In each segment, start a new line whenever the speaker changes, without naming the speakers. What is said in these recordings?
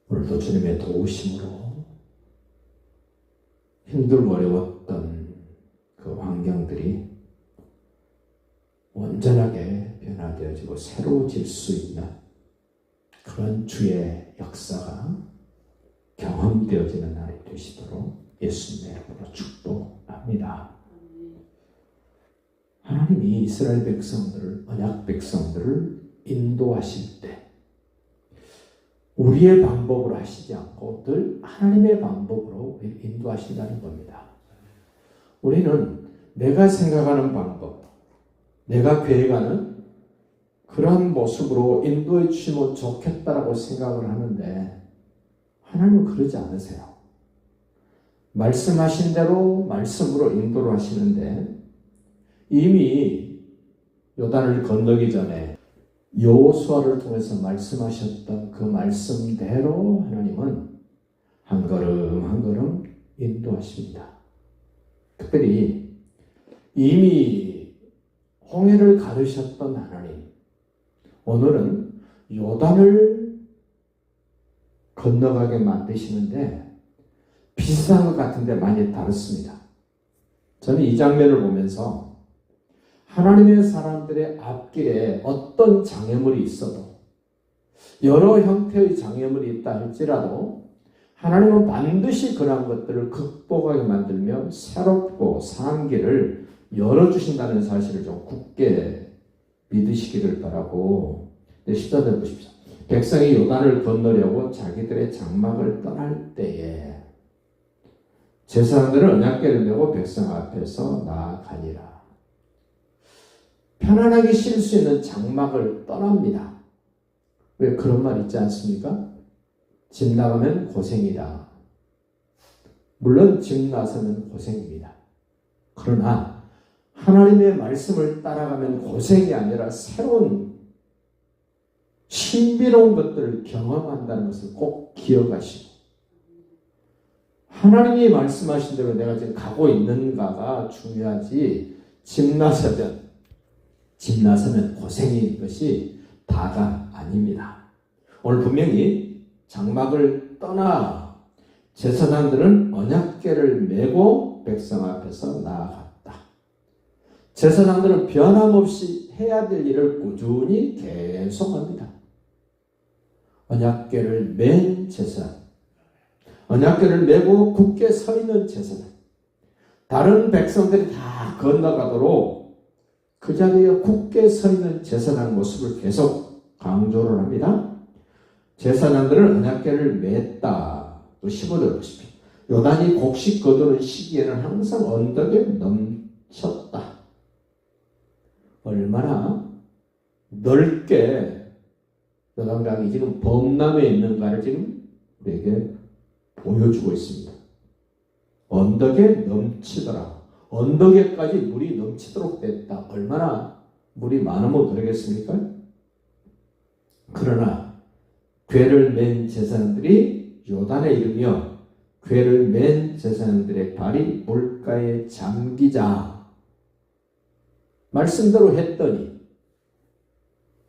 오늘도 주님의 도우심으로 힘들고 어려웠던 그 환경들이 온전하게 변화되어지고 새로워질 수 있는 그런 주의 역사가 경험되어지는 날이 되시도록 예수님의 이름으로 축복합니다. 하나님이 이스라엘 백성들을, 언약 백성들을 인도하실 때 우리의 방법으로 하시지 않고 늘 하나님의 방법으로 인도하신다는 겁니다. 우리는 내가 생각하는 방법, 내가 계획하는 그런 모습으로 인도해 주시면 좋겠다라고 생각을 하는데 하나님은 그러지 않으세요. 말씀하신 대로 말씀으로 인도를 하시는데 이미 요단을 건너기 전에 여호수아를 통해서 말씀하셨던 그 말씀대로 하나님은 한 걸음 한 걸음 인도하십니다. 특별히 이미 홍해를 가르셨던 하나님, 오늘은 요단을 건너가게 만드시는데 비슷한 것 같은데 많이 다릅니다. 저는 이 장면을 보면서 하나님의 사람들의 앞길에 어떤 장애물이 있어도 여러 형태의 장애물이 있다 할지라도 하나님은 반드시 그러한 것들을 극복하게 만들며 새롭고 사는 길을 열어주신다는 사실을 좀 굳게 믿으시기를 바라고 10절을 보십시오. 백성이 요단을 건너려고 자기들의 장막을 떠날 때에 제사장들은 언약궤를 메고 백성 앞에서 나아가니라. 편안하게 쉴 수 있는 장막을 떠납니다. 왜 그런 말 있지 않습니까? 집 나가면 고생이다. 물론 집 나서면 고생입니다. 그러나 하나님의 말씀을 따라가면 고생이 아니라 새로운 신비로운 것들을 경험한다는 것을 꼭 기억하시고 하나님이 말씀하신 대로 내가 지금 가고 있는가가 중요하지 집 나서면 고생인 것이 다가 아닙니다. 오늘 분명히 장막을 떠나 제사장들은 언약궤를 메고 백성 앞에서 나아갔다. 제사장들은 변함없이 해야 될 일을 꾸준히 계속합니다. 언약궤를 맨 제사장, 언약궤를 메고 굳게 서 있는 제사장, 다른 백성들이 다 건너가도록 그 자리에 굳게 서 있는 제사장 모습을 계속 강조를 합니다. 제사장들은 언약궤를 맸다. 또 15절 보십시오. 요단이 곡식 거두는 시기에는 항상 언덕에 넘쳤다. 얼마나 넓게 요단강이 지금 범람에 있는가를 지금 우리에게 보여주고 있습니다. 언덕에 넘치더라. 언덕에까지 물이 넘치도록 됐다. 얼마나 물이 많으면 그러겠습니까? 그러나 궤를 맨 제사장들이 요단에 이르며 궤를 맨 제사장들의 발이 물가에 잠기자 말씀대로 했더니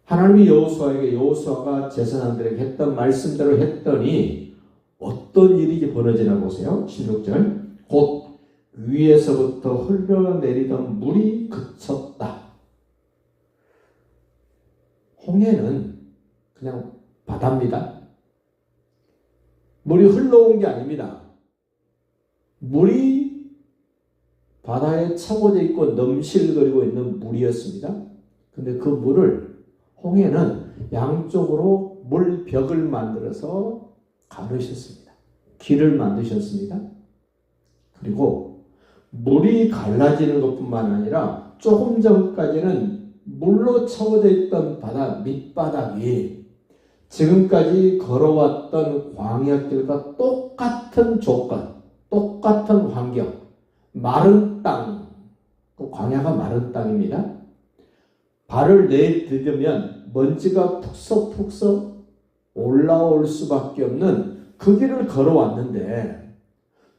하나님이 여호수아가 제사장들에게 했던 말씀대로 했더니 어떤 일이 벌어지나 보세요. 16절 곧 위에서부터 흘러내리던 물이 그쳤다. 홍해는 그냥 바다입니다. 물이 흘러온 게 아닙니다. 물이 바다에 차고져 있고 넘실거리고 있는 물이었습니다. 근데 그 물을 홍해는 양쪽으로 물벽을 만들어서 가르셨습니다. 길을 만드셨습니다. 그리고 물이 갈라지는 것뿐만 아니라 조금 전까지는 물로 채워져 있던 바다 밑바닥이 지금까지 걸어왔던 광야길과 똑같은 조건, 똑같은 환경, 마른 땅, 그 광야가 마른 땅입니다. 발을 내디디면 먼지가 푹석푹석 올라올 수밖에 없는 그 길을 걸어왔는데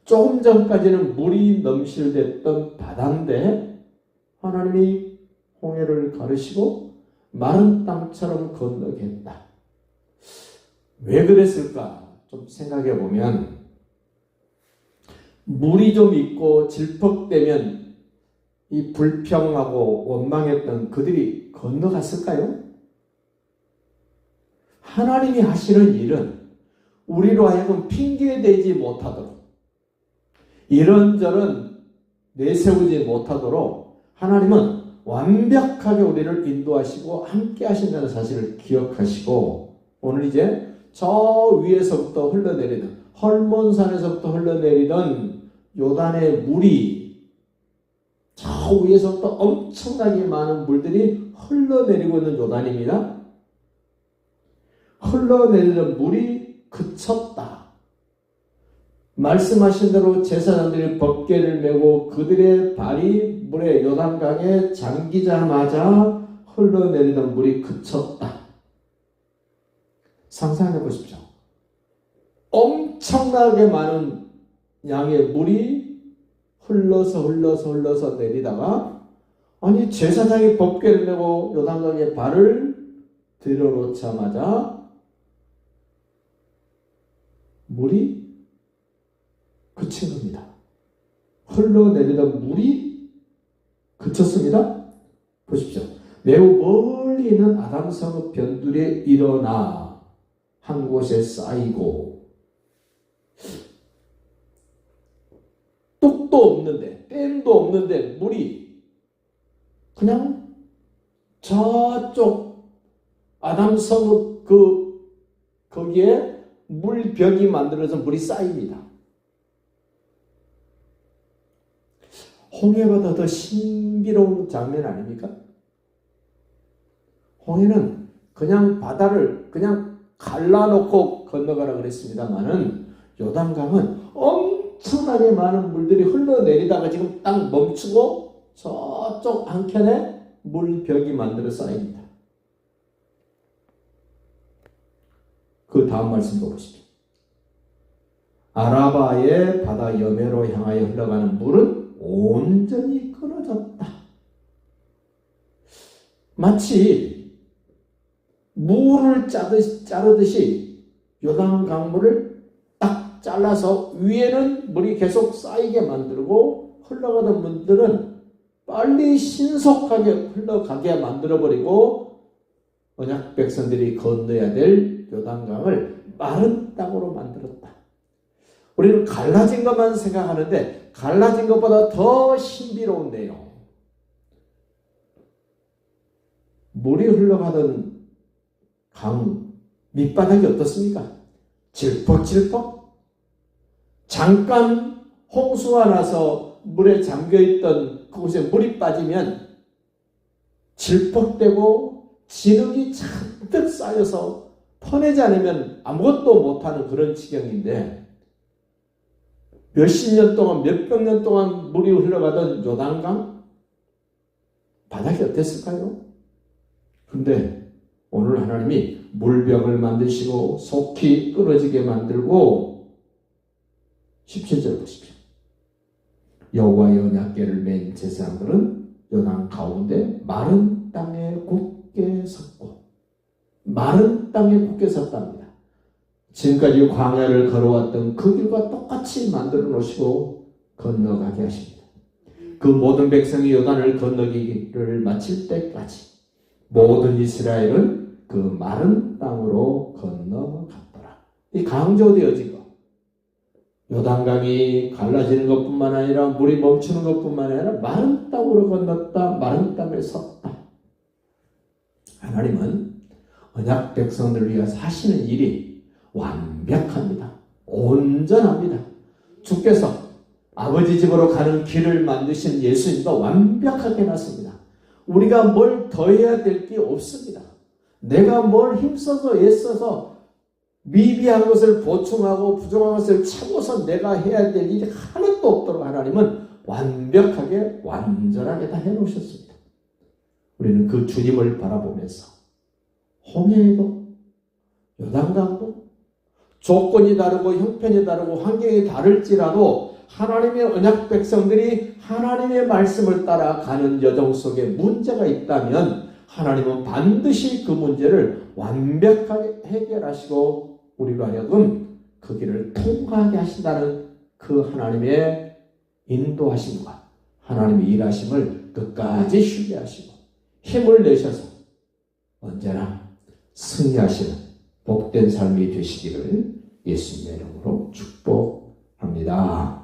조금 전까지는 물이 넘실댔던 바다인데 하나님이 홍해를 가르시고 마른 땅처럼 건너게 했다. 왜 그랬을까? 좀 생각해 보면 물이 좀 있고 질퍽되면 이 불평하고 원망했던 그들이 건너갔을까요? 하나님이 하시는 일은 우리로 하여금 핑계대지 못하도록 이런저런 내세우지 못하도록 하나님은 완벽하게 우리를 인도하시고 함께 하신다는 사실을 기억하시고 오늘 이제 저 위에서부터 흘러내리던 헐몬산에서부터 흘러내리던 요단의 물이 저 위에서부터 엄청나게 많은 물들이 흘러내리고 있는 요단입니다. 흘러내리던 물이 그쳤다. 말씀하신 대로 제사장들이 법궤를 메고 그들의 발이 물에 요단강에 잠기자마자 흘러내리던 물이 그쳤다. 상상해 보십시오. 엄청나게 많은 양의 물이 흘러서 내리다가 아니 제사장이 법궤를 메고 요단강에 발을 들여놓자마자 물이 그친 겁니다. 흘러내리던 물이 그쳤습니다. 보십시오. 매우 멀리 있는 아담성읍 변두리에 일어나 한 곳에 쌓이고 뚝도 없는데 댐도 없는데 물이 그냥 저쪽 아담성읍 거기에 물벽이 만들어서 물이 쌓입니다. 홍해보다 더 신비로운 장면 아닙니까? 홍해는 그냥 바다를 그냥 갈라놓고 건너가라 그랬습니다만은 요단강은 엄청나게 많은 물들이 흘러내리다가 지금 딱 멈추고 저쪽 한켠에 물벽이 만들어 쌓입니다. 그 다음 말씀도 보십시오. 아라바의 바다 여매로 향하여 흘러가는 물은 온전히 끊어졌다. 마치 무를 자르듯이 요단 강물을 딱 잘라서 위에는 물이 계속 쌓이게 만들고 흘러가던 물들은 빨리 신속하게 흘러가게 만들어버리고 언약 백성들이 건너야 될 요단강을 마른 땅으로 만들었다. 우리는 갈라진 것만 생각하는데 갈라진 것보다 더 신비로운 내용. 물이 흘러가던 강 밑바닥이 어떻습니까? 질퍽질퍽? 잠깐 홍수가 나서 물에 잠겨있던 그곳에 물이 빠지면 질퍽되고 진흙이 잔뜩 쌓여서 퍼내지 않으면 아무것도 못하는 그런 지경인데 몇십 년 동안 몇백 년 동안 물이 흘러가던 요단강 바닥이 어땠을까요? 그런데 오늘 하나님이 물벽을 만드시고 속히 끊어지게 만들고 17절 보십시오. 여호와의 언약궤를 맨 제사장들은 요단 가운데 마른 땅에 굳게 섰고 마른 땅에 굳게 섰답니다. 지금까지 광야를 걸어왔던 그 길과 똑같이 만들어 놓으시고 건너가게 하십니다. 그 모든 백성이 요단을 건너기를 마칠 때까지 모든 이스라엘은 그 마른 땅으로 건너갔더라. 이 강조되어진 것. 요단강이 갈라지는 것뿐만 아니라 물이 멈추는 것뿐만 아니라 마른 땅으로 건넜다. 마른 땅에 섰다. 하나님은 언약 백성들을 위해서 하시는 일이 완벽합니다. 온전합니다. 주께서 아버지 집으로 가는 길을 만드신 예수님도 완벽하게 해놨습니다. 우리가 뭘 더해야 될 게 없습니다. 내가 뭘 힘써서 애써서 미비한 것을 보충하고 부족한 것을 채워서 내가 해야 될 일이 하나도 없도록 하나님은 완벽하게 완전하게 다 해놓으셨습니다. 우리는 그 주님을 바라보면서 홍해도 요단강도 조건이 다르고 형편이 다르고 환경이 다를지라도 하나님의 언약 백성들이 하나님의 말씀을 따라가는 여정 속에 문제가 있다면 하나님은 반드시 그 문제를 완벽하게 해결하시고 우리로 하여금 그 길을 통과하게 하신다는 그 하나님의 인도하심과 하나님의 일하심을 끝까지 신뢰하시고 힘을 내셔서 언제나 승리하시는 복된 삶이 되시기를 예수님의 이름으로 축복합니다.